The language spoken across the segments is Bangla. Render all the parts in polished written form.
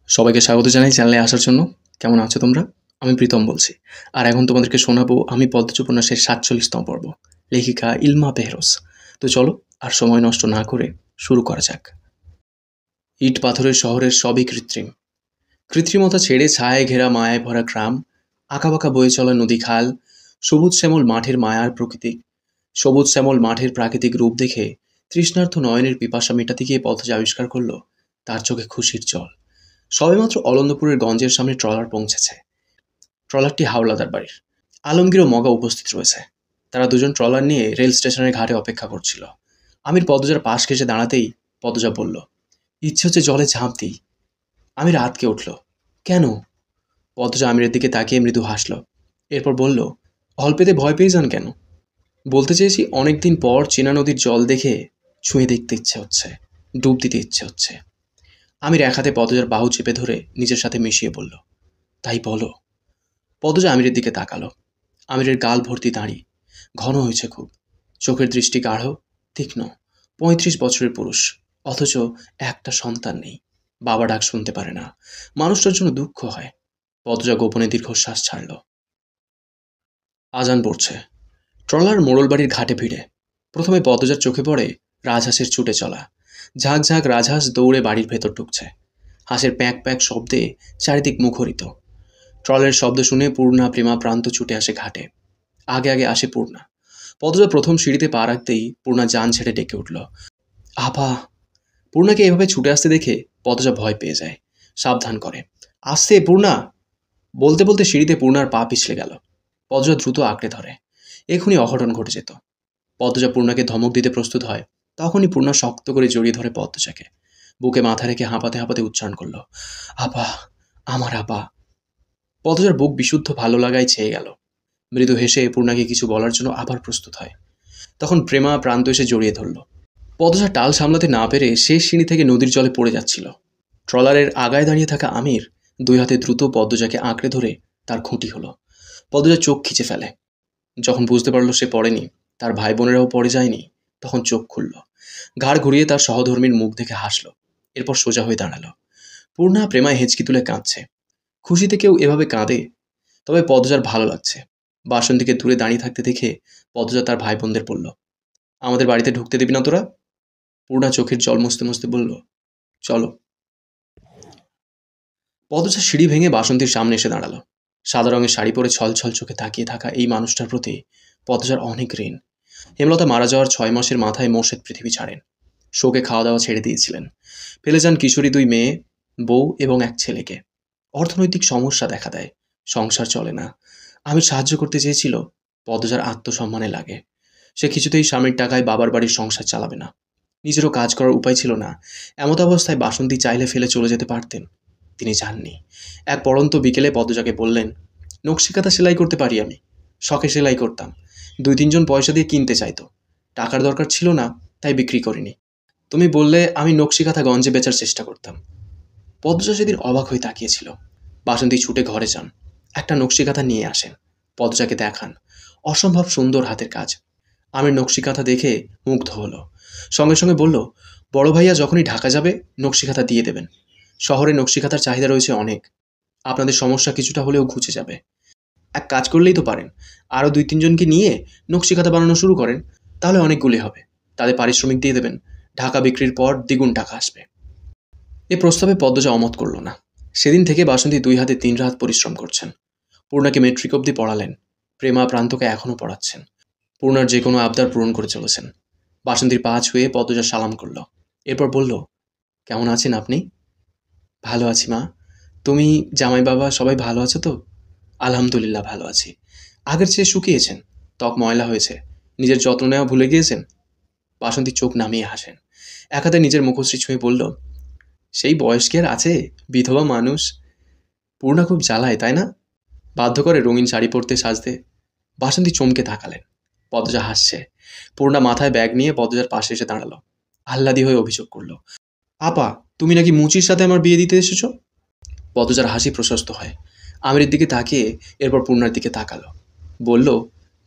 সবাইকে স্বাগত জানাই চ্যানেলে আসার জন্য। কেমন আছো তোমরা? আমি প্রীতম বলছি। আর এখন তোমাদেরকে শোনাবো আমি পদ্মজ উপন্যাসের ৪৭তম পর্ব, লেখিকা ইলমা পেহরোজ। তো চলো আর সময় নষ্ট না করে শুরু করা যাক। ইট পাথরের শহরের সবই কৃত্রিম। কৃত্রিমতা ছেড়ে ছায়ায় ঘেরা মায়ায় ভরা গ্রাম, আঁকাবাঁকা বয়ে চলা নদী খাল, সবুজ শ্যামল মাঠের মায়ার প্রকৃতি, সবুজ শ্যামল মাঠের প্রাকৃতিক রূপ দেখে তৃষ্ণার্ত নয়নের পিপাসা মেটাতে গিয়ে পদ্মজ আবিষ্কার করলো তার চোখে খুশির জল। সবেমাত্র অলন্দপুরের গঞ্জের সামনে ট্রলার পৌঁছেছে। ট্রলারটি হাওলাদার বাড়ির। আলমগীর ও মগা উপস্থিত রয়েছে। তারা দুজন ট্রলার নিয়ে রেল স্টেশনের ঘাটে অপেক্ষা করছিল। আমির পদ্মজার পাশ ঘেঁষে দাঁড়াতেই পদ্মজা বলল, ইচ্ছে হচ্ছে জলে ঝাঁপ দিই। আমির আঁতকে উঠল। কেন? পদ্মজা আমিরের দিকে তাকিয়ে মৃদু হাসল। এরপর বলল, অল্পেতে ভয় পেয়ে যান কেন? বলতে চেয়েছি অনেকদিন পর চেনা নদীর জল দেখে ছুঁয়ে দেখতে ইচ্ছে হচ্ছে, ডুব দিতে ইচ্ছে হচ্ছে। আমির এক হাতে পদ্মজার বাহু চেপে ধরে নিজের সাথে মিশিয়ে বলল, তাই বলো। পদ্মজা আমিরের দিকে তাকালো। আমিরের গাল ভর্তি দাঁড়ি, ঘন হয়েছে খুব, চোখের দৃষ্টি গাঢ়, তীক্ষ্ণ। ৩৫ বছরের পুরুষ, অথচ একটা সন্তান নেই, বাবা ডাক শুনতে পারে না। মানুষটার জন্য দুঃখ হয়। পদ্মজা গোপনে দীর্ঘশ্বাস ছাড়ল। আজান পড়ছে। ট্রলার মোড়লবাড়ির ঘাটে ভিড়ে। প্রথমে পদ্মজার চোখে পড়ে রাজহাঁসের ছুটে চলা। ঝাঁক ঝাঁক রাজহাঁস দৌড়ে বাড়ির ভেতর ঢুকছে। হাঁসের প্যাঁক প্যাঁক শব্দে চারিদিক মুখরিত। ট্রলের শব্দ শুনে পূর্ণা প্রেমা প্রান্ত ছুটে আসে ঘাটে। আগে আগে আসে পূর্ণা। পদ্মজা প্রথম সিঁড়িতে পা রাখতেই পূর্ণা জান ছেড়ে ডেকে উঠল, আপা। পূর্ণাকে এভাবে ছুটে আসতে দেখে পদ্মজা ভয় পেয়ে যায়, সাবধান করে, আসতে পূর্ণা। বলতে বলতে সিঁড়িতে পূর্ণার পা পিছলে গেল। পদ্মজা দ্রুত আঁকড়ে ধরে, এখনই অঘটন ঘটে যেত। পদ্মজা পূর্ণাকে ধমক দিতে প্রস্তুত হয়, তখনই পূর্ণা শক্ত করে জড়িয়ে ধরে পদ্মজাকে। বুকে মাথা রেখে হাঁপাতে হাঁপাতে উচ্চারণ করল, আপা, আমার আপা। পদ্মজার বুক বিশুদ্ধ ভালো লাগায় ছেয়ে গেল। মৃদু হেসে পূর্ণাকে কিছু বলার জন্য আবার প্রস্তুত হয়। তখন প্রেমা প্রান্ত এসে জড়িয়ে ধরল। পদ্মজা টাল সামলাতে না পেরে শেষ সিঁড়ি থেকে নদীর জলে পড়ে যাচ্ছিল। ট্রলারের আগায় দাঁড়িয়ে থাকা আমির দুই হাতে দ্রুত পদ্মজাকে আঁকড়ে ধরে তার খুঁটি হলো। পদ্মজা চোখ খিচে ফেলে। যখন বুঝতে পারল সে পড়েনি, তার ভাই বোনেরাও পড়ে যায়নি, তখন চোখ খুলল। ঘাড় ঘুরিয়ে তার সহধর্মীর মুখ দেখে হাসল। এরপর সোজা হয়ে দাঁড়ালো। পূর্ণা প্রেমায় হেঁচকি তুলে কাঁদছে। খুশিতে কেউ এভাবে কাঁদে? তবে পদ্মজার ভালো লাগছে। বাসন্তীকে দূরে দাঁড়িয়ে থাকতে দেখে পদ্মজা তার ভাই বোনদের বলল, আমাদের বাড়িতে ঢুকতে দিবি না তোরা? পূর্ণা চোখের জল মুছতে মুছতে বলল, চলো। পদ্মজা সিঁড়ি ভেঙে বাসন্তীর সামনে এসে দাঁড়ালো। সাদা রঙের শাড়ি পরে ছলছল চোখে তাকিয়ে থাকা এই মানুষটার প্রতি পদ্মজার অনেক ঋণ। হেমলতা মারা যাওয়ার ৬ মাসের মাথায় মোর্শেদ পৃথিবী ছাড়েন। শোকে খাওয়া দাওয়া ছেড়ে দিয়েছিলেন। ফেলে যান কিশোরী ২ মেয়ে, বউ এবং এক ছেলেকে। অর্থনৈতিক সমস্যা দেখা দেয়, সংসার চলে না। আমি সাহায্য করতে চেয়েছিল, পদ্মজার আত্মসম্মানে লাগে। সে কিছুতেই স্বামীর টাকায় বাবার বাড়ির সংসার চালাবে না। নিজেরও কাজ করার উপায় ছিল না। এমত অবস্থায় বাসন্তী চাইলে ফেলে চলে যেতে পারতেন, তিনি যাননি। এক পড়ন্ত বিকেলে পদ্মজাকে বললেন, নকশিকাঁথা সেলাই করতে পারি আমি, শখে সেলাই করতাম। ২-৩ জন পয়সা দিয়ে কিনতে চাইতো, টাকার দরকার ছিল না, তাই বিক্রি করিনি। তুমি বললে আমি নকশিকাঁথা গঞ্জে বেচার চেষ্টা করতাম। পদ্মজা সেদিন অবাক হয়ে তাকিয়েছিল। বাসন্তী ছুটে ঘরে যান, একটা নকশিকাঁথা নিয়ে আসেন, পদ্মজাকে দেখান। অসম্ভব সুন্দর হাতের কাজ। আমির নকশিকাঁথা দেখে মুগ্ধ হলো। সঙ্গে সঙ্গে বলল, বড় ভাইয়া যখনই ঢাকা যাবে নকশিকাঁথা দিয়ে দেবেন। শহরে নকশিকাঁথার চাহিদা রয়েছে অনেক, আপনাদের সমস্যা কিছুটা হলেও ঘুচে যাবে। এক কাজ করলেই তো পারেন, আরও ২-৩ জনকে নিয়ে নকশিকাঁথা বানানো শুরু করেন, তাহলে অনেকগুলি হবে। তাদের পারিশ্রমিক দিয়ে দেবেন, ঢাকা বিক্রির পর দ্বিগুণ টাকা আসবে। এ প্রস্তাবে পদ্মজা অমত করল না। সেদিন থেকে বাসন্তী ২ হাতে ৩ রাত পরিশ্রম করছেন। পূর্ণাকে মেট্রিক অবধি পড়ালেন, প্রেমা প্রান্তকে এখনও পড়াচ্ছেন। পূর্ণার যে কোনো আবদার পূরণ করে চলেছেন। বাসন্তীর পা ছুঁয়ে পদ্মজা সালাম করল। এরপর বলল, কেমন আছেন আপনি? ভালো আছি মা। তুমি, জামাই বাবা সবাই ভালো আছো তো? আলহামদুলিল্লাহ ভালো আছি। আগের চেয়ে শুকিয়েছেন, ত্বক ময়লা হয়েছে, নিজের যত্ন নেওয়া ভুলে গিয়েছেন। বাসন্তী চোখ নামিয়ে হাসেন। এক হাতে নিজের মুখশ্রী ছুঁয়ে বলল, সেই বয়স কি আর আছে, বিধবা মানুষ। পূর্ণা খুব জ্বালায় তাই না? বাধ্য করে রঙিন শাড়ি পরতে সাজতে। বাসন্তী চমকে তাকালেন। পদ্মজা হাসছে। পূর্ণা মাথায় ব্যাগ নিয়ে পদ্মজার পাশে এসে দাঁড়ালো। আহ্লাদি হয়ে অভিযোগ করল, আপা, তুমি নাকি মুচির সাথে আমার বিয়ে দিতে এসেছ? পদ্মজার হাসি প্রশস্ত হয়। আমিরের দিকে তাকিয়ে এরপর পূর্ণার দিকে তাকালো। বলল,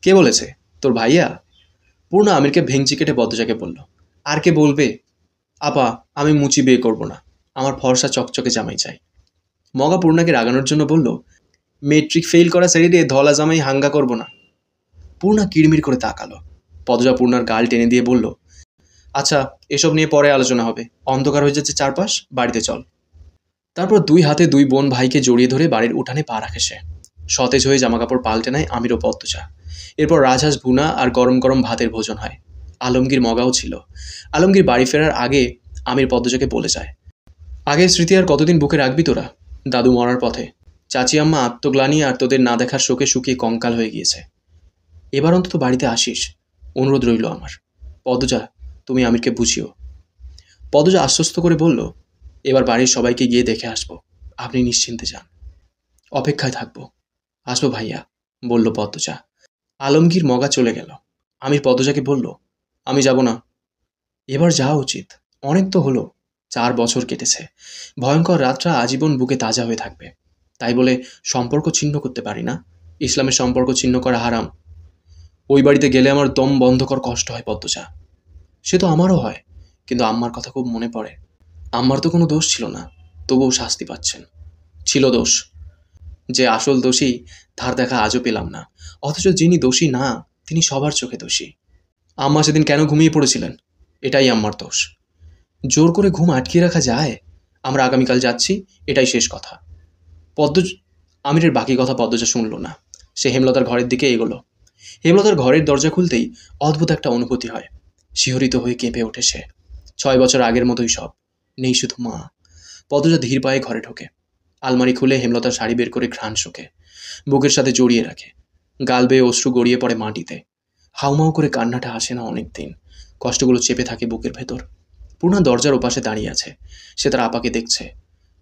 কে বলেছে? তোর ভাইয়া? পূর্ণা আমিরকে ভেঙচি কেটে পদ্মজাকে বলল, আর কে বলবে? আপা, আমি মুচি বিয়ে করব না, আমার ফর্সা চকচকে জামাই চাই। মগা পূর্ণাকে রাগানোর জন্য বলল, মেট্রিক ফেল করা ছেড়ে ধলা জামাই হাঙ্গা করব না। পূর্ণা কিড়মিড় করে তাকালো। পদজা পূর্ণার গাল টেনে দিয়ে বলল, আচ্ছা, এসব নিয়ে পরে আলোচনা হবে। অন্ধকার হয়ে যাচ্ছে চারপাশ, বাড়িতে চল। তারপর দুই হাতে দুই বোন ভাইকে জড়িয়ে ধরে বাড়ির উঠানে পা রাখে সে। সতেজ হয়ে জামাকাপড় পাল্টে নেয় আমির ও পদ্মজা। এরপর রাজহাঁস ভুনা আর গরম গরম ভাতের ভোজন হয়। আলমগীর মগাও ছিল। আলমগীর বাড়ি ফেরার আগে আমির পদ্মজাকে বলে যায়, আগের স্মৃতি আর কতদিন বুকে রাখবি তোরা? দাদু মরার পথে, চাচি আম্মা আত্মগ্লানি আর তোদের না দেখার শোকে শুকিয়ে কঙ্কাল হয়ে গিয়েছে। এবার অন্তত বাড়িতে আসিস, অনুরোধ রইল আমার। পদ্মজা, তুমি আমিরকে বুঝিও। পদ্মজা আশ্বস্ত করে বলল, এবার বাড়ির সবাইকে গিয়ে দেখে আসবো, আপনি নিশ্চিন্তে যান। অপেক্ষায় থাকবো। আসবো ভাইয়া, বলল পদ্মজা। আলমগীর মগা চলে গেল। আমির পদ্মজাকে বলল, আমি যাব না। এবার যাওয়া উচিত, অনেক তো হলো। 4 বছর কেটেছে। ভয়ঙ্কর রাতটা আজীবন বুকে তাজা হয়ে থাকবে। তাই বলে সম্পর্ক ছিন্ন করতে পারি না। ইসলামের সম্পর্ক ছিন্ন করা হারাম। ওই বাড়িতে গেলে আমার দম বন্ধকর কষ্ট হয় পদ্মজা। সে তো আমারও হয়, কিন্তু আম্মার কথা খুব মনে পড়ে। আম্মার তো কোনো দোষ ছিল না, তবুও শাস্তি পাচ্ছেন। ছিল দোষ, যে আসল দোষী তার দেখা আজও পেলাম না। অথচ যিনি দোষী না, তিনি সবার চোখে দোষী। আম্মা সেদিন কেন ঘুমিয়ে পড়েছিলেন, এটাই আম্মার দোষ। জোর করে ঘুম আটকিয়ে রাখা যায়? আমরা আগামীকাল যাচ্ছি, এটাই শেষ কথা। আমিরের বাকি কথা পদ্মজা শুনল না। সে হেমলতার ঘরের দিকে এগোলো। হেমলতার ঘরের দরজা খুলতেই অদ্ভুত একটা অনুভূতি হয়। শিহরিত হয়ে কেঁপে ওঠে সে। 6 বছর আগের মতোই সব, নেই শুধু মা। পদ্মজা ধীর পায়ে ঘরে ঢোকে। আলমারি খুলে হেমলতার শাড়ি বের করে ঘ্রাণ শোকে, বুকের সাথে জড়িয়ে রাখে। গাল বেয়ে অশ্রু গড়িয়ে পড়ে মাটিতে। হাউমাউ করে কান্নাটা আসে না অনেক দিন। কষ্টগুলো চেপে থাকে বুকের ভেতর। পূর্ণা দরজার ওপাশে দাঁড়িয়ে আছে। সে তার আপাকে দেখছে।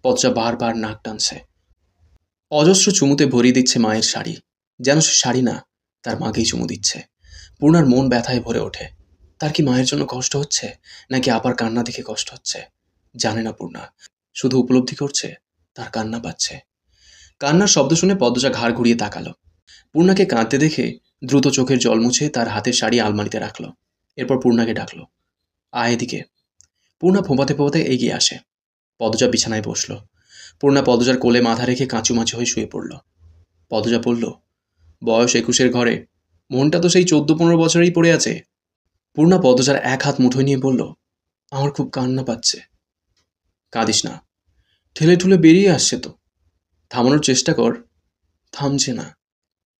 পদ্মজা বারবার নাক টানছে। অজস্র চুমুতে ভরিয়ে দিচ্ছে মায়ের শাড়ি, যেন সে শাড়ি না, তার মাকেই চুমু দিচ্ছে। পূর্ণার মন ব্যথায় ভরে ওঠে। তার কি মায়ের জন্য কষ্ট হচ্ছে, নাকি আপার কান্না দেখে কষ্ট হচ্ছে? জানে না পূর্ণা, শুধু উপলব্ধি করছে তার কান্না পাচ্ছে। কান্নার শব্দ শুনে পদ্মজা ঘাড় ঘুরিয়ে তাকালো। পূর্ণাকে কাঁদতে দেখে দ্রুত চোখের জল মুছে তার হাতের শাড়ি আলমারিতে রাখলো। এরপর পূর্ণাকে ডাকলো, আয় এদিকে। পূর্ণা ফোঁপাতে ফোঁপাতে এগিয়ে আসে। পদ্মজা বিছানায় বসলো। পূর্ণা পদ্মজার কোলে মাথা রেখে কাঁচুমাচু হয়ে শুয়ে পড়ল। পদ্মজা বলল, বয়স 21-এর ঘরে, মনটা তো সেই 14-15 বছরেই পড়ে আছে। পূর্ণা পদ্মজার এক হাত মুঠোয় নিয়ে বলল, আমার খুব কান্না পাচ্ছে। কাঁদিস না, ঠেলে ঠুলে বেরিয়ে আসছে তো। থামানোর চেষ্টা কর। থামছে না।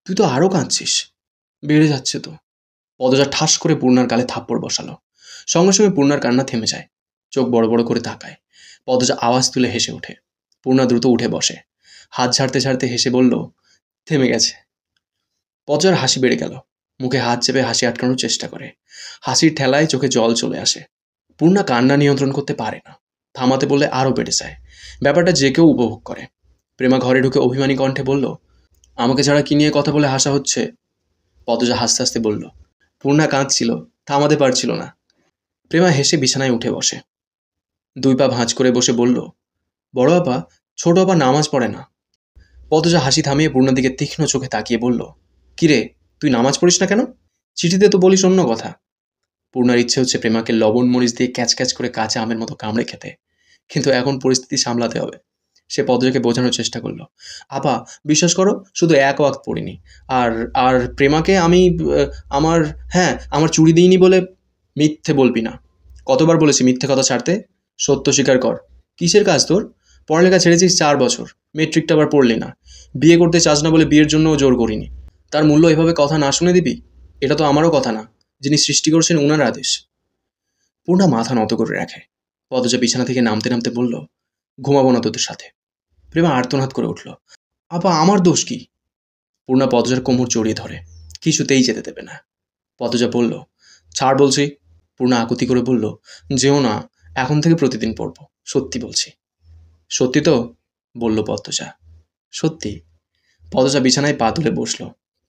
তুই তো আরও কাঁদছিস। বেড়ে যাচ্ছে তো। পদ্মজা ঠাস করে পূর্ণার গালে থাপ্পড় বসালো। সঙ্গে সঙ্গে পূর্ণার কান্না থেমে যায়। চোখ বড় বড় করে তাকায়। পদ্মজা আওয়াজ তুলে হেসে ওঠে। পূর্ণা দ্রুত উঠে বসে। হাত ঝাড়তে ঝাড়তে হেসে বলল, থেমে গেছে। পদ্মজার হাসি বেড়ে গেল। মুখে হাত চেপে হাসি আটকানোর চেষ্টা করে। হাসির ঠেলায় চোখে জল চলে আসে। পূর্ণা কান্না নিয়ন্ত্রণ করতে পারে না। থামাতে বললে আরও বেড়ে যায়। ব্যাপারটা যে কেউ উপভোগ করে। প্রেমা ঘরে ঢুকে অভিমানী কণ্ঠে বলল, আমাকে ছাড়া কি নিয়ে কথা বলে হাসা হচ্ছে? পদ্মজা হাসতে হাসতে বলল, পূর্ণা কাঁদছিল, থামাতে পারছিল না। প্রেমা হেসে বিছানায় উঠে বসে। 2 পা ভাঁজ করে বসে বলল, বড় আপা, ছোট আপা নামাজ পড়ে না। পদ্মজা হাসি থামিয়ে পূর্ণার দিকে তীক্ষ্ণ চোখে তাকিয়ে বলল, কিরে, তুই নামাজ পড়িস না কেন? চিঠিতে তো বলিস অন্য কথা। পূর্ণার ইচ্ছে হচ্ছে প্রেমাকে লবণ মরিচ দিয়ে ক্যাচ ক্যাচ করে কাঁচা আমের মতো কামড়ে খেতে, কিন্তু এখন পরিস্থিতি সামলাতে হবে। সে পদ্মজাকে বোঝানোর চেষ্টা করলো, আপা, বিশ্বাস করো, শুধু 1 ওয়াক্ত পড়িনি। আর আর প্রেমাকে আমি আমার আমার চুড়ি দিইনি বলে। মিথ্যে বলবি না। কতবার বলেছি মিথ্যে কথা ছাড়তে? সত্য স্বীকার কর। কিসের কাজ তোর? পড়ালেখা ছেড়েছিস 4 বছর, মেট্রিকটা আবার পড়লি না। বিয়ে করতে চাস না বলে বিয়ের জন্যও জোর করিনি। তার মূল্য এভাবে কথা না শুনে দিবি? এটা তো আমারও কথা না, যিনি সৃষ্টি করছেন উনার আদেশ। পূর্ণা মাথা নত করে রাখে। পদ্মজা বিছানা থেকে নামতে নামতে বলল, ঘুমাবো না তোদের সাথে। প্রেমা আর্তনাদ করে উঠল, আপা, আমার দোষ কি? পূর্ণা পদ্মজার কোমর জড়িয়ে ধরে। কিছুতেই যেতে দেবে না। পদ্মজা বলল, ছাড় বলছি। পূর্ণা আকুতি করে বলল, যেও না, এখন থেকে প্রতিদিন পড়বো, সত্যি বলছি। সত্যি তো? বলল পদ্মজা। সত্যি। পদ্মজা বিছানায় পা তুলে বসল।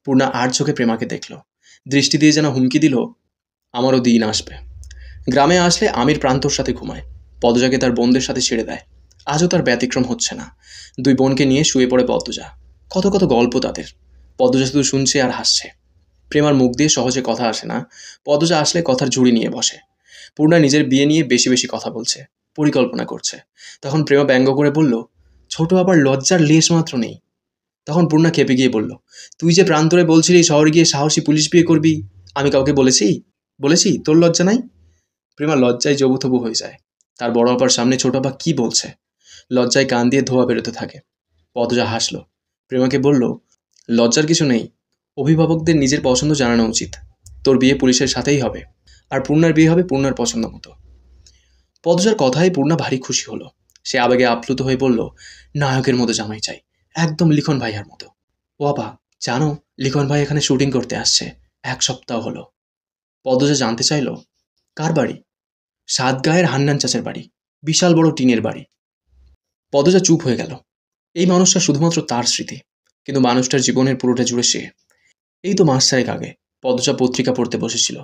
পূর্ণা আর চোখে প্রেমাকে দেখল। দৃষ্টি দিয়ে যেন হুমকি দিল, আমারও দিন আসবে। গ্রামে আসলে আমির প্রান্তর সাথে ঘুমায়। পদ্মজাকে তার বোনদের সাথে ছেড়ে দেয়। আজও তার ব্যতিক্রম হচ্ছে না। 2 বোনকে নিয়ে শুয়ে পড়ে পদ্মজা। কত কত গল্প তাদের। পদ্মজা শুধু শুনছে আর হাসছে। প্রেমার মুখ দিয়ে সহজে কথা আসে না। পদ্মজা আসলে কথার ঝুড়ি নিয়ে বসে। পূর্ণা নিজের বিয়ে নিয়ে বেশি বেশি কথা বলছে, পরিকল্পনা করছে। তখন প্রেমা ব্যঙ্গ করে বলল, ছোট আবার লজ্জার লেশ মাত্র নেই। তখন পূর্ণা খেপে গিয়ে বলল, তুই যে প্রান্তরে বলছিলি শহরে গিয়ে সাহসী পুলিশ বিয়ে করবি, আমি কাউকে বলেছি তোর লজ্জা নাই? প্রেমা লজ্জায় জবুথবু হয়ে যায়। তার বড় আপার সামনে ছোট আপা কি বলছে? লজ্জায় কান দিয়ে ধোঁয়া বেরোতে থাকে। পদজা হাসল। প্রেমাকে বলল, লজ্জার কিছু নেই। অভিভাবকদের নিজের পছন্দ জানানো উচিত। তোর বিয়ে পুলিশের সাথেই হবে, আর পূর্ণার বিয়ে হবে পূর্ণার পছন্দ মতো। পদজার কথায় পূর্ণা ভারী খুশি হলো। সে আবেগে আপ্লুত হয়ে বলল, নায়কের মতো জামাই চাই, একদম লিখন ভাইয়ার মতো। ও আপা, জানো লিখন ভাই এখানে শুটিং করতে আসছে, 1 সপ্তাহ হলো। পদজা জানতে চাইল, কার বাড়ি? সাতগাঁয়ের হান্নান চাচার বাড়ি, বিশাল বড় টিনের বাড়ি। পদজা চুপ হয়ে গেল। এই মানুষটা শুধুমাত্র তার স্মৃতি, কিন্তু মানুষটার জীবনের পুরোটা জুড়ে সে। এই তো মাস 4 আগে পদজা পত্রিকা পড়তে বসেছিল।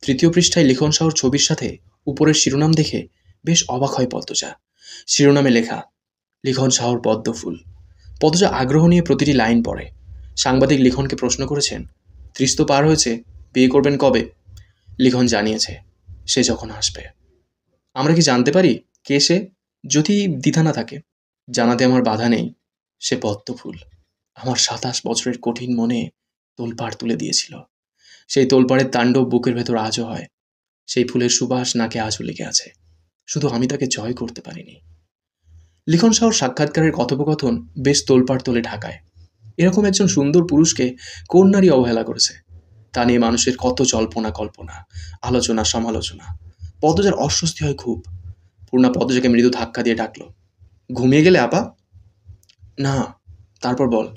3য় পৃষ্ঠায় লিখন শাহর ছবির সাথে উপরের শিরোনাম দেখে বেশ অবাক হয় পদ্মজা। শিরোনামে লেখা, লিখন শাহর পদ্মফুল। পদ্মজা আগ্রহ নিয়ে প্রতিটি লাইন পড়ে। সাংবাদিক লিখনকে প্রশ্ন করেছেন, 30 তো পার হয়েছে, বিয়ে করবেন কবে? লিখন জানিয়েছে, সে যখন আসবে। আমরা কি জানতে পারি কে সে? যদি দ্বিধা না থাকে। জানাতে আমার বাধা নেই। সে পদ্মফুল। আমার 27 বছরের কঠিন মনে তোলপাড় তুলে দিয়েছিল। সেই তোলপাড়ের তাণ্ডব বুকের ভেতর আজও হয়। সেই ফুলের সুবাস নাকে আজও লেগে আছে। শুধু আমি তাকে জয় করতে পারিনি। লিখন শাহর সাক্ষাৎকারের কথোপকথন বেশ তোলপাড় তোলে ঢাকায়। এরকম একজন সুন্দর পুরুষকে কোন নারী অবহেলা করেছে? তা নিয়ে মানুষের কত জল্পনা কল্পনা, আলোচনা সমালোচনা। পদজার অস্বস্তি হয় খুব। পূর্ণা পদজাকে মৃদু ধাক্কা দিয়ে ডাকল, ঘুমিয়ে গেলে আপা? না। তারপর বল,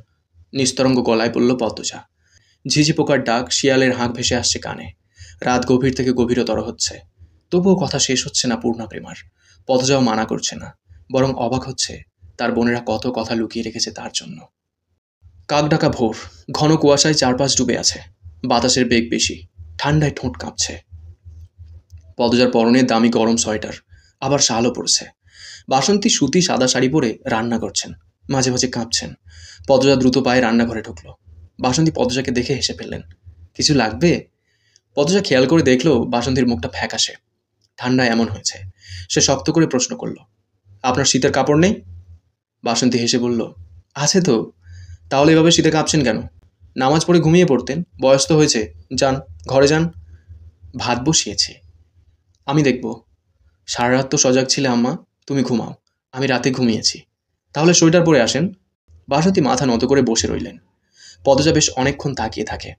নিস্তরঙ্গ গলায় বলল পদ্মজা। ঝিঝি পোকার ডাক, শিয়ালের হাঁক ভেসে আসছে কানে। রাত গভীর থেকে গভীরতর হচ্ছে। তবুও কথা শেষ হচ্ছে না পূর্ণা প্রেমার। পদ্মজাও মানা করছে না, বরং অবাক হচ্ছে তার বোনেরা কত কথা লুকিয়ে রেখেছে তার জন্য। কাক ডাকা ভোর, ঘন কুয়াশায় চারপাশ ডুবে আছে। বাতাসের বেগ বেশি, ঠান্ডায় ঠোঁট কাঁপছে। পদ্মজার পরনে দামি গরম সোয়েটার, আবার শালও পড়ছে। বাসন্তী সুতি সাদা শাড়ি পরে রান্না করছেন, মাঝে মাঝে কাঁপছেন। পদ্মজা দ্রুত পায়ে রান্নাঘরে ঢুকলো। বাসন্তী পদ্মজাকে দেখে হেসে ফেললেন, কিছু লাগবে? পদ্মজা খেয়াল করে দেখলো বাসন্তীর মুখটা ফ্যাকাশে। ঠান্ডা এমন হয়েছে। সে শক্ত করে প্রশ্ন করল, আপনার শীতের কাপড় নেই? বাসন্তী হেসে বলল, আছে তো। তাহলে এভাবে শীতে কাঁপছেন কেন? নামাজ পড়ে ঘুমিয়ে পড়তেন, বয়স তো হয়েছে, যান ঘরে যান। ভাত বসিয়েছি, আমি দেখব। সারা রাত তো সজাগ ছিলে আম্মা, তুমি ঘুমাও, আমি রাতে ঘুমিয়েছি। তাহলে সোয়েটার পরে আসেন। বাসন্তী মাথা নত করে বসে রইলেন। পদ্মজা বেশ অনেকক্ষণ তাকিয়ে থাকে।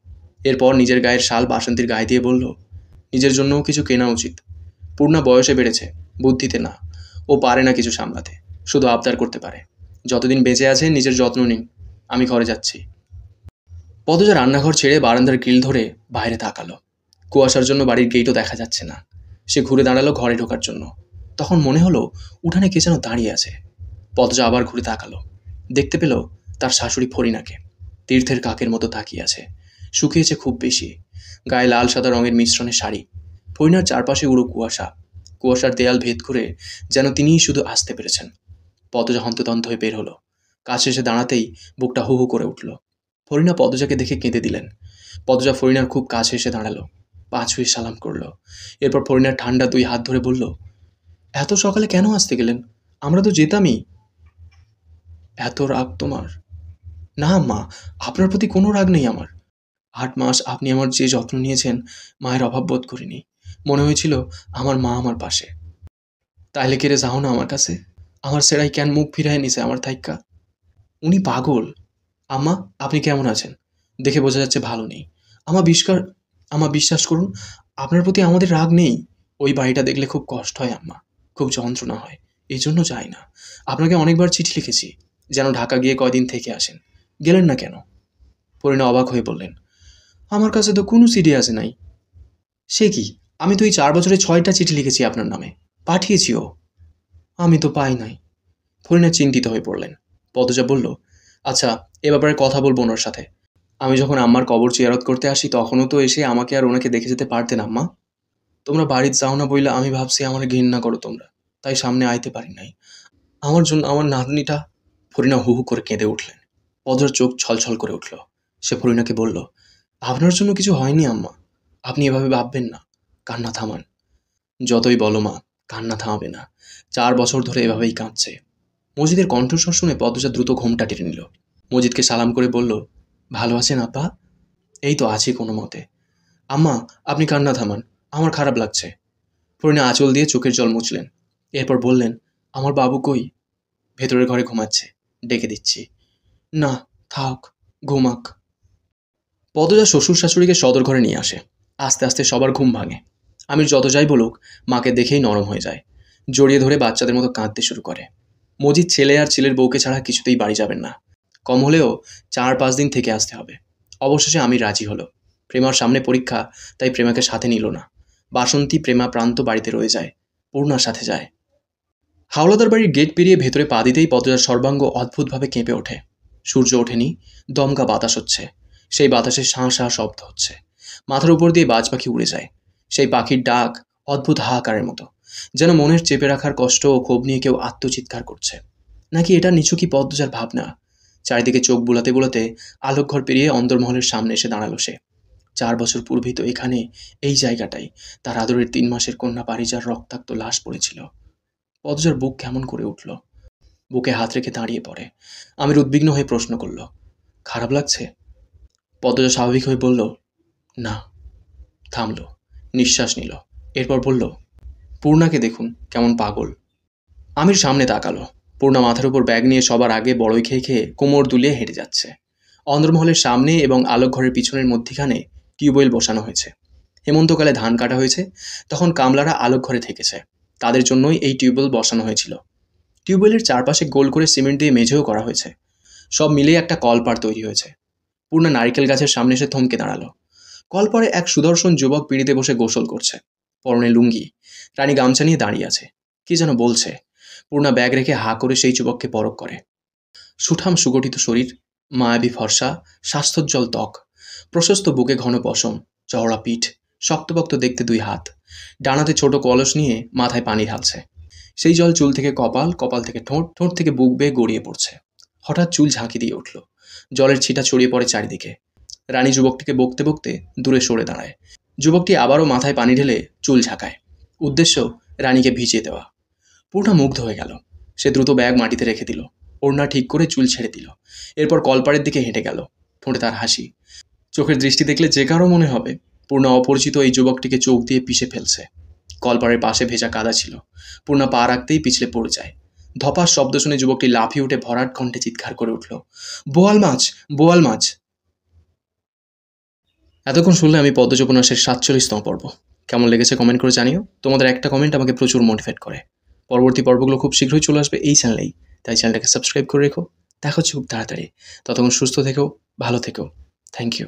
এরপর নিজের গায়ের শাল বাসন্তীর গায়ে দিয়ে বলল, নিজের জন্যও কিছু কেনা উচিত। পূর্ণা বয়সে বেড়েছে, বুদ্ধিতে না। ও পারে না কিছু সামলাতে, শুধু আবদার করতে পারে। যতদিন বেঁচে আছে নিজের যত্ন নিন, আমি ঘরে যাচ্ছি। পদ্মজা রান্নাঘর ছেড়ে বারান্দার গ্রিল ধরে বাইরে তাকালো। কুয়াশার জন্য বাড়ির গেটও দেখা যাচ্ছে না। সে ঘুরে দাঁড়ালো ঘরে ঢোকার জন্য। তখন মনে হলো উঠানে কে যেন দাঁড়িয়ে আছে। পদ্মজা আবার ঘুরে তাকালো। দেখতে পেল তার শাশুড়ি ফরিনাকে। তীর্থের কাকের মতো তাকিয়ে আছে। শুকিয়েছে খুব বেশি। গায়ে লাল সাদা রঙের মিশ্রণে শাড়ি। ফরিনার চারপাশে উড়ো কুয়াশা। কুয়াশার দেয়াল ভেদ করে যেন তিনিই শুধু আসতে পেরেছেন। পদ্মজা হন্তদন্ত হয়ে বের হলো। কাছে এসে দাঁড়াতেই বুকটা হু হু করে উঠল। ফরিনা পদ্মজাকে দেখে কেঁদে দিলেন। পদ্মজা ফরিনার খুব কাছে এসে দাঁড়ালো, পা ছুঁয়ে সালাম করলো। এরপর ফরিনার ঠান্ডা 2 হাত ধরে বলল, এত সকালে কেন আসতে গেলেন? আমরা তো যেতামই। এত রাগ তোমার? না মা, আপনার প্রতি কোনো রাগ নেই আমার। 8 মাস আপনি আমার যে যত্ন নিয়েছেন, মায়ের অভাব বোধ করিনি। মনে হয়েছিল আমার মা আমার পাশে। তাইলে কেড়ে যাও না আমার কাছে। আমার সেরাই কেন মুখ ফিরায় নিছে আমার থাইক্কা? উনি পাগল। আম্মা, আপনি কেমন আছেন? দেখে বোঝা যাচ্ছে ভালো নেই। আমার বিশ্বাস করুন, আপনার প্রতি আমাদের রাগ নেই। ওই বাড়িটা দেখলে খুব কষ্ট হয় আম্মা, খুব যন্ত্রণা হয়। এই জন্য যাই না। আপনাকে অনেকবার চিঠি লিখেছি যেন ঢাকা গিয়ে কয়দিন থেকে আসেন। গেলেন না কেন? পরিণা অবাক হয়ে বললেন, আমার কাছে তো কোনো চিঠি আসে নাই। সে কি, আমি তো এই 4 বছরে 6টা চিঠি লিখেছি আপনার নামে, পাঠিয়েছিও। আমি তো পাই নাই। ফরিনা চিন্তিত হয়ে পড়লেন। পদ্মজা বলল, আচ্ছা, এ ব্যাপারে কথা বলবো ওনার সাথে। আমি যখন আম্মার কবর জিয়ারত করতে আসি তখনও তো এসে আমাকে আর ওনাকে দেখে যেতে পারতেন আম্মা। তোমরা বাড়িতে যাও না বইলা আমি ভাবছি আমার ঘৃণা করো তোমরা, তাই সামনে আইতে পারি নাই। আমার জন্য আমার নাতনিটা। ফরিনা হু হু করে কেঁদে উঠলেন। পদ্মার চোখ ছলছল করে উঠল। সে ফরিনাকে বলল, আপনার জন্য কিছু হয়নি আম্মা, আপনি এভাবে ভাববেন না। কান্না থামান। যতই বলো মা, কান্না থামাবে না। 4 বছর ধরে এভাবেই কাঁদছে। মজিদের কণ্ঠস্বর শুনে পদ্মজা দ্রুত ঘোমটা টেনে নিল। মজিদকে সালাম করে বলল, ভালো আছেন আপা? এই তো আছি কোনো মতে। আম্মা, আপনি কান্না থামান, আমার খারাপ লাগছে। পরিণা আঁচল দিয়ে চোখের জল মুছলেন। এরপর বললেন, আমার বাবু কই? ভেতরের ঘরে ঘুমাচ্ছে, ডেকে দিচ্ছি। না, থাক, ঘুমাক। পদ্মজা শ্বশুর শাশুড়িকে সদর ঘরে নিয়ে আসে। আস্তে আস্তে সবার ঘুম ভাঙে। আমির যত যাই বলুক, মাকে দেখেই নরম হয়ে যায়। জড়িয়ে ধরে বাচ্চাদের মতো কাঁদতে শুরু করে। মজিদ ছেলে আর ছেলের বউকে ছাড়া কিছুতেই বাড়ি যাবেন না। কম হলেও 4-5 দিন থেকে আসতে হবে। অবশেষে আমি রাজি হলো। প্রেমার সামনে পরীক্ষা, তাই প্রেমাকে সাথে নিল না। বাসন্তী প্রেমা প্রান্ত বাড়িতে রয়ে যায়, পূর্ণার সাথে যায়। হাওলাদার বাড়ির গেট পেরিয়ে ভেতরে পা দিতেই পদ্মজার সর্বাঙ্গ অদ্ভুতভাবে কেঁপে ওঠে। সূর্য ওঠেনি, দমকা বাতাস হচ্ছে। সেই বাতাসে শাঁ শাঁ শব্দ হচ্ছে। মাথার উপর দিয়ে বাজ পাখি উড়ে যায়। সেই পাখির ডাক অদ্ভুত হাহাকারের মতো, যেন মনের চেপে রাখার কষ্ট ও ক্ষোভ নিয়ে কেউ আত্মচিৎকার করছে। নাকি এটা নিছকই পদ্মজার ভাবনা? চারিদিকে চোখ বুলাতে বুলাতে আলোকঘর পেরিয়ে অন্দরমহলের সামনে এসে দাঁড়ালো সে। 4 বছর পূর্বেই তো এখানে, এই জায়গাটাই, তার আদরের 3 মাসের কন্যা পারিজার রক্তাক্ত লাশ পড়েছিল। পদ্মজার বুক কেমন করে উঠল। বুকে হাত রেখে দাঁড়িয়ে পড়ে। আমির উদ্বিগ্ন হয়ে প্রশ্ন করল, খারাপ লাগছে? পদ্মজা স্বাভাবিক হয়ে বলল, না। থামল, নিঃশ্বাস নিল। এরপর বলল, পূর্ণাকে দেখুন কেমন পাগল। আমির সামনে তাকালো। পূর্ণা মাথার উপর ব্যাগ নিয়ে সবার আগে বড়ই খেয়ে খেয়ে কোমর দুলিয়ে হেঁটে যাচ্ছে। অন্দরমহলের সামনে এবং আলোকঘরের পিছনের মধ্যিখানে টিউবওয়েল বসানো হয়েছে। হেমন্তকালে ধান কাটা হয়েছে, তখন কামলারা আলোকঘরে থেকেছে। তাদের জন্যই এই টিউবওয়েল বসানো হয়েছিল। টিউবওয়েলের চারপাশে গোল করে সিমেন্ট দিয়ে মেঝেও করা হয়েছে। সব মিলিয়ে একটা কলপাড় তৈরি হয়েছে। পূর্ণা নারিকেল গাছের সামনে এসে থমকে দাঁড়ালো। কলপাড়ে এক সুদর্শন যুবক পিঁড়িতে বসে গোসল করছে। পরনে লুঙ্গি, রানী গামছা নিয়ে দাঁড়িয়ে আছে, কি যেন বলছে। পূর্ণা ব্যাগ রেখে হা করে সেই যুবককে পরখ করে। সুঠাম সুগঠিত শরীর, মায়াবী ফর্সা, স্বাস্থ্যোজ্জ্বল ত্বক, প্রশস্ত বুকে ঘন পশম, চওড়া পিঠ, শক্তপোক্ত দেখতে 2 হাত। ডানাতে ছোট কলস নিয়ে মাথায় পানি ঢালছে। সেই জল চুল থেকে কপাল, কপাল থেকে ঠোঁট, ঠোঁট থেকে বুক বেয়ে গড়িয়ে পড়ছে। হঠাৎ চুল ঝাঁকি দিয়ে উঠল। জলের ছিটা ছড়িয়ে পড়ে চারিদিকে। রানী যুবকটিকে বকতে বকতে দূরে সরে দাঁড়ায়। যুবকটি আবারও মাথায় পানি ঢেলে চুল ঝাঁকায়। উদ্দেশ্য রানীকে ভিজিয়ে দেওয়া। পূর্ণা মুগ্ধ হয়ে গেল। সে দ্রুত ব্যাগ মাটিতে রেখে দিল। ওড়না ঠিক করে চুল ছেড়ে দিল। এরপর কলপাড়ের দিকে হেঁটে গেল। ঠোঁটে তার হাসি। চোখের দৃষ্টি দেখলে যে কারো মনে হবে পূর্ণা অপরিচিত এই যুবকটিকে চোখ দিয়ে পিষে ফেলছে। কলপাড়ের পাশে ভেজা কাদা ছিল। পূর্ণা পা রাখতেই পিছলে পড়ে যায়। ধপাস শব্দ শুনে যুবকটি লাফিয়ে উঠে ভরাট কণ্ঠে চিৎকার করে উঠল, বোয়াল মাছ, বোয়াল মাছ। এতক্ষণ শুনলে আমি পদ্মজ উপন্যাসের 47তম পর্ব। কেমন লেগেছে কমেন্ট করে জানিও। তোমাদের একটা কমেন্ট আমাকে প্রচুর মোটিভেট করে। পরবর্তী পর্বগুলো খুব শীঘ্রই চলে আসবে এই চ্যানেলেই, তাই চ্যানেলটাকে সাবস্ক্রাইব করে রেখো। দেখা হচ্ছে খুব তাড়াতাড়ি। ততক্ষণ সুস্থ থেকো, ভালো থেকো। Thank you.